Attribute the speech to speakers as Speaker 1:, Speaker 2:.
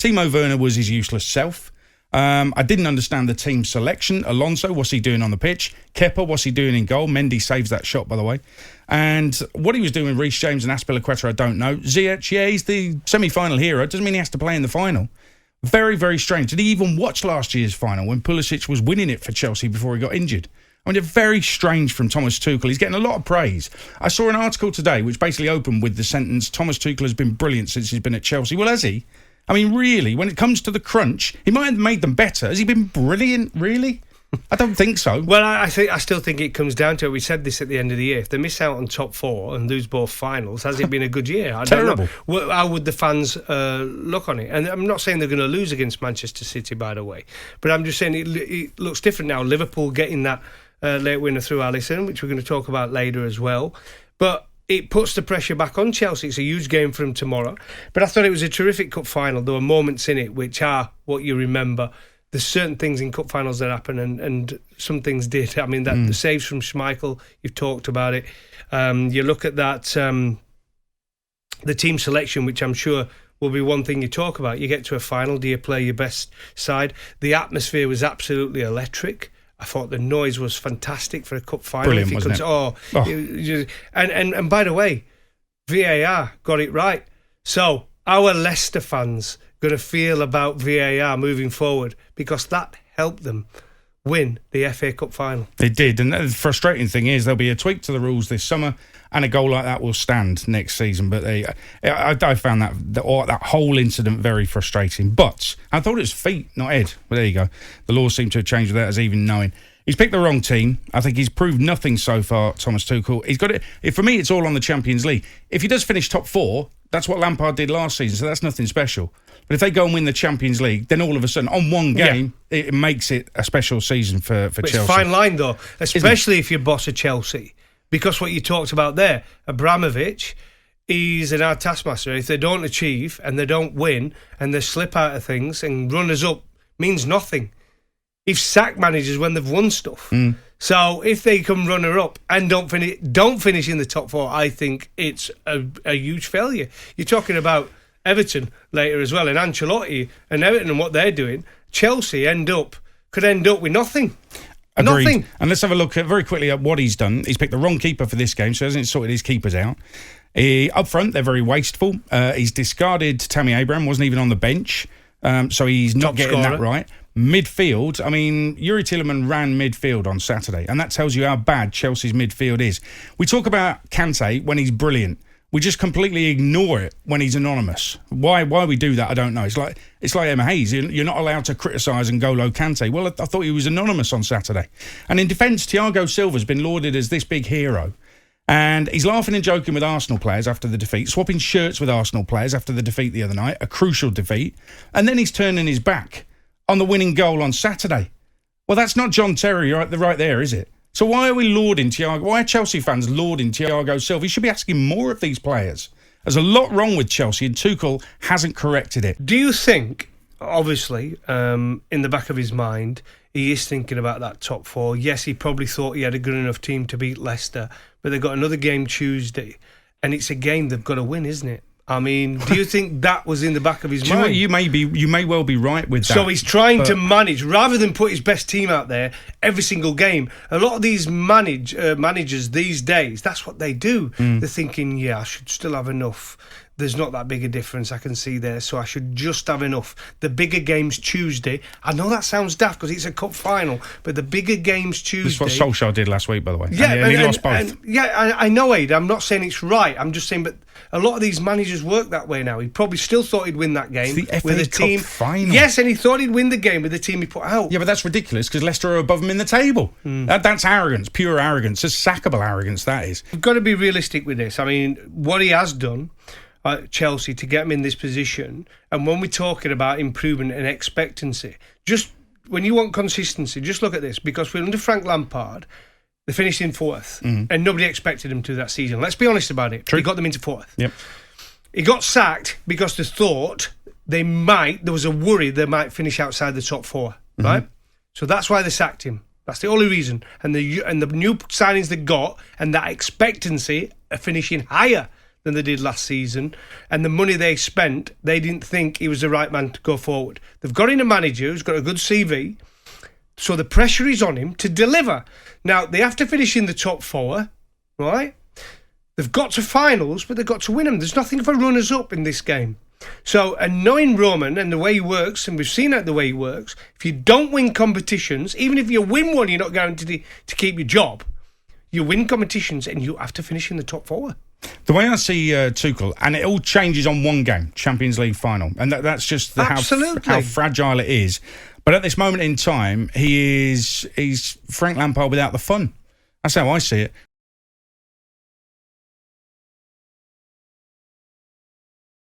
Speaker 1: Timo Werner was his useless self. I didn't understand the team selection. Alonso, what's he doing on the pitch? Kepa, what's he doing in goal? Mendy saves that shot, by the way. And what he was doing with Reece James and Azpilicueta, I don't know. Ziyech, yeah, he's the semi-final hero. Doesn't mean he has to play in the final. Very, very strange. Did he even watch last year's final when Pulisic was winning it for Chelsea before he got injured? I mean, it's very strange from Thomas Tuchel. He's getting a lot of praise. I saw an article today which basically opened with the sentence, Thomas Tuchel has been brilliant since he's been at Chelsea. Well, has he? I mean, really, when it comes to the crunch, he might have made them better. Has he been brilliant, really? I don't think so.
Speaker 2: Well, I still think it comes down to it. We said this at the end of the year. If they miss out on top 4 and lose both finals, has it been a good year? I
Speaker 1: Terrible.
Speaker 2: don't know. How would the fans look on it? And I'm not saying they're going to lose against Manchester City, by the way. But I'm just saying it looks different now. Liverpool getting that late winner through Alisson, which we're going to talk about later as well. But it puts the pressure back on Chelsea. It's a huge game for them tomorrow. But I thought it was a terrific cup final. There were moments in it which are what you remember. There's certain things in cup finals that happen, and some things did. I mean, the saves from Schmeichel, you've talked about it. You look at that, the team selection, which I'm sure will be one thing you talk about. You get to a final, do you play your best side? The atmosphere was absolutely electric. I thought the noise was fantastic for a cup final.
Speaker 1: Brilliant, wasn't it?
Speaker 2: And by the way, VAR got it right. So our Leicester fans going to feel about VAR moving forward, because that helped them win the FA Cup final.
Speaker 1: They did, and the frustrating thing is there'll be a tweak to the rules this summer, and a goal like that will stand next season. But I found that whole incident very frustrating. But I thought it was feet, not head. But there you go. The laws seem to have changed without us even knowing. He's picked the wrong team. I think he's proved nothing so far, Thomas Tuchel. He's got it. For me, it's all on the Champions League. If he does finish top 4, that's what Lampard did last season, so that's nothing special. But if they go and win the Champions League, then all of a sudden, on one game, it makes it a special season for Chelsea.
Speaker 2: It's a fine line, though, especially if you're boss of Chelsea. Because what you talked about there, Abramovich, he's an hard taskmaster. If they don't achieve and they don't win and they slip out of things and runners up, means nothing. He's sacked managers when they've won stuff. So if they come runner up and don't finish in the top 4, I think it's a huge failure. You're talking about Everton later as well, and Ancelotti and Everton and what they're doing. Chelsea could end up with nothing.
Speaker 1: Agreed.
Speaker 2: Nothing.
Speaker 1: And let's have a look very quickly at what he's done. He's picked the wrong keeper for this game, so he hasn't sorted his keepers out. Up front, they're very wasteful. He's discarded Tammy Abraham, wasn't even on the bench, so he's not getting that right. Midfield, I mean, Yuri Tielemans ran midfield on Saturday, and that tells you how bad Chelsea's midfield is. We talk about Kante when he's brilliant. We just completely ignore it when he's anonymous. Why we do that, I don't know. It's like Emma Hayes. You're not allowed to criticise N'Golo Kante. Well, I thought he was anonymous on Saturday. And in defence, Thiago Silva's been lauded as this big hero. And he's laughing and joking with Arsenal players after the defeat, swapping shirts with Arsenal players after the defeat the other night, a crucial defeat. And then he's turning his back on the winning goal on Saturday. Well, that's not John Terry right there, is it? So why are we lauding Thiago? Why are Chelsea fans lauding Thiago Silva? He should be asking more of these players. There's a lot wrong with Chelsea, and Tuchel hasn't corrected it.
Speaker 2: Do you think, obviously, in the back of his mind, he is thinking about that top 4? Yes, he probably thought he had a good enough team to beat Leicester, but they've got another game Tuesday, and it's a game they've got to win, isn't it? I mean, do you think that was in the back of his mind?
Speaker 1: You may well be right with that.
Speaker 2: So he's trying to manage, rather than put his best team out there every single game. A lot of these managers these days, that's what they do. They're thinking, I should still have enough. There's not that big a difference I can see there, so I should just have enough. The bigger game's Tuesday. I know that sounds daft because it's a cup final, but the bigger game's Tuesday.
Speaker 1: That's what Solskjaer did last week, by the way. Yeah, and he lost both.
Speaker 2: I know, Aid. I'm not saying it's right. I'm just saying, but a lot of these managers work that way now. He probably still thought he'd win that game with a team.
Speaker 1: Final.
Speaker 2: Yes, and he thought he'd win the game with the team he put out.
Speaker 1: Yeah, but that's ridiculous because Leicester are above him in the table. That's arrogance, pure arrogance. It's sackable arrogance, that is.
Speaker 2: You've got to be realistic with this. I mean, what he has done at Chelsea to get him in this position, and when we're talking about improvement and expectancy, just when you want consistency, just look at this, because we're under Frank Lampard, they finished in 4th, and nobody expected him to that season. Let's be honest about it.
Speaker 1: True.
Speaker 2: He got them into 4th.
Speaker 1: Yep.
Speaker 2: He got sacked because they thought there was a worry they might finish outside the top 4, right? So that's why they sacked him. That's the only reason. And the new signings they got, and that expectancy of finishing higher than they did last season. And the money they spent, they didn't think he was the right man to go forward. They've got in a manager who's got a good CV, so the pressure is on him to deliver. Now, they have to finish in the top 4, right? They've got to finals, but they've got to win them. There's nothing for runners-up in this game. So, and knowing Roman and the way he works, and we've seen that the way he works, if you don't win competitions, even if you win one, you're not guaranteed to keep your job. You win competitions and you have to finish in the top 4.
Speaker 1: The way I see Tuchel, and it all changes on one game, Champions League final, and that's just how fragile it is. But at this moment in time, he's Frank Lampard without the fun. That's how I see it.